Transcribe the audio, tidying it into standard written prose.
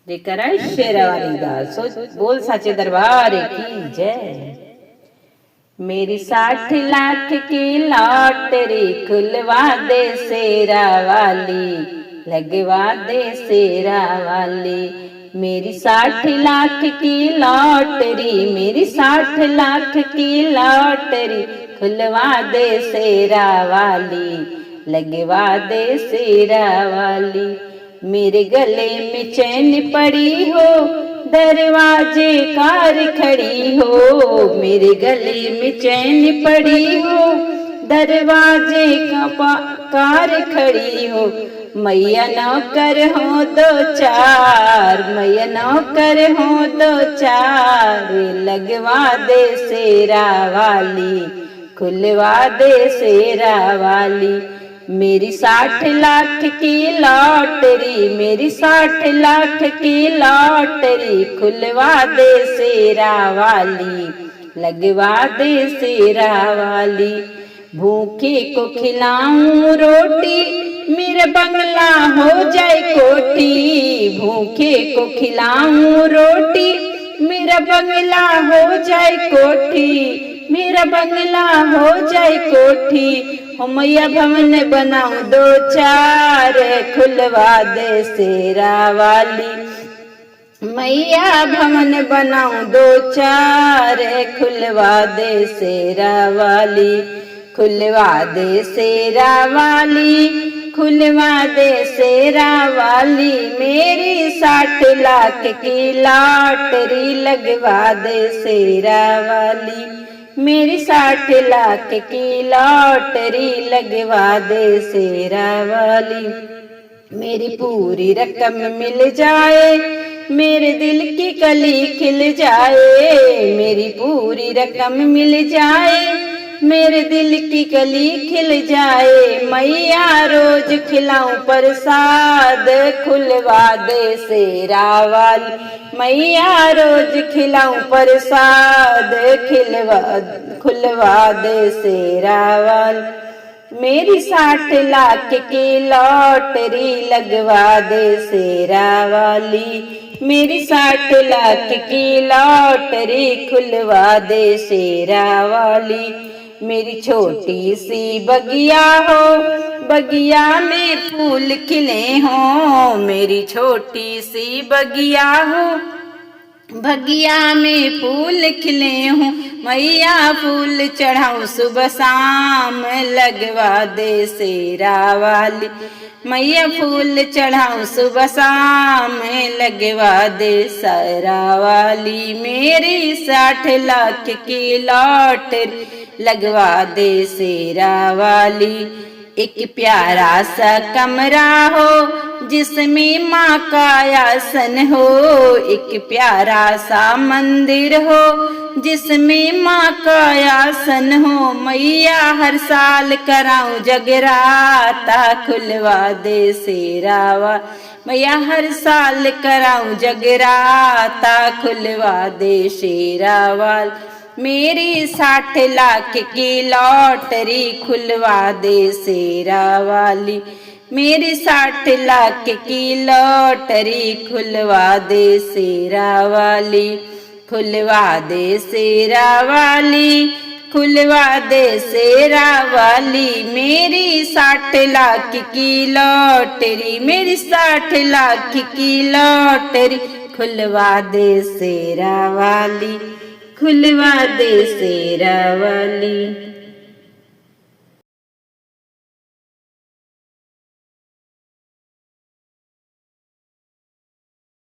लेकर आए शेरा वाली दाल। सोच बोल साचे दरबार की जय। मेरी 60 लाख की लॉटरी खुलवा दे शेरा वाली, लगवा दे शेरा वाली। मेरी 60 लाख की लॉटरी, मेरी 60 लाख की लॉटरी खुलवा दे शेरा वाली, लगवा दे शेरा वाली। मेरे गले में चैन पड़ी हो, दरवाजे कार खड़ी हो। मेरे गले में चैन पड़ी हो, दरवाजे कार खड़ी हो। मैया नौकर हो दो चार, मैया नौकर हो दो चार, लगवा दे शेरा वाली, खुलवा दे शेरा वाली। मेरी 60 लाख की लॉटरी, मेरी 60 लाख की लॉटरी खुलवा दे शेरा वाली, लगवा दे शेरा वाली। भूखे को खिलाऊं रोटी, मेरा बंगला हो जाए कोठी। भूखे को खिलाऊं रोटी, मेरा बंगला हो जाए कोठी, मेरा बंगला हो जाए कोठी। हो मैया भवन बनाऊं दो चार, खुलवा दे शेरा वाली। मैया भवन बनाऊं दो चार, खुलवा दे शेरा वाली, खुलवा दे शेरा वाली, खुलवा दे शेरा वाली। मेरी 60 लाख की लॉटरी लगवा दे शेरा वाली, मेरी 60 लाख की लॉटरी लगवा दे शेरा वाली। मेरी पूरी रकम मिल जाए, मेरे दिल की कली खिल जाए। मेरी पूरी रकम मिल जाए, मेरे दिल की कली खिल जाए। मैया रोज खिलाऊं प्रसाद, खुलवा दे शेरा वाली। मैया रोज खिलाऊं प्रसाद, खुलवा दे शेरा वाली। मेरी 60 लाख की लॉटरी लगवा दे शेरा वाली, मेरी 60 लाख की लॉटरी खुलवा दे शेरा वाली। मेरी छोटी सी बगिया हो, बगिया में फूल खिले हों। मेरी छोटी सी बगिया हो, बगिया में फूल खिले हों। मैया फूल चढ़ाऊं सुबह शाम, लगवा दे शेरा वाली। मैया फूल चढ़ाऊं सुबह शाम, लगवा दे शेरा वाली। मेरी 60 लाख की लॉटरी लगवा दे शेरा वाली। एक प्यारा सा कमरा हो, जिसमें माँ का आसन हो। एक प्यारा सा मंदिर हो, जिसमें माँ का आसन हो। मैया हर साल कराऊं जगराता, खुलवा दे शेरा वाली। मैया हर साल कराऊं जगराता, खुलवा दे शेरा वाली। मेरी 60 लाख की लॉटरी खुलवा दे शेरा वाली। मेरी 60 लाख की लॉटरी खुलवा दे शेरा वाली, खुलवा दे शेरा वाली, खुलवा दे शेरा वाली। मेरी 60 लाख की लॉटरी, मेरी 60 लाख की लॉटरी खुलवा दे शेरा वाली, खुलवा दे शेरा वाली।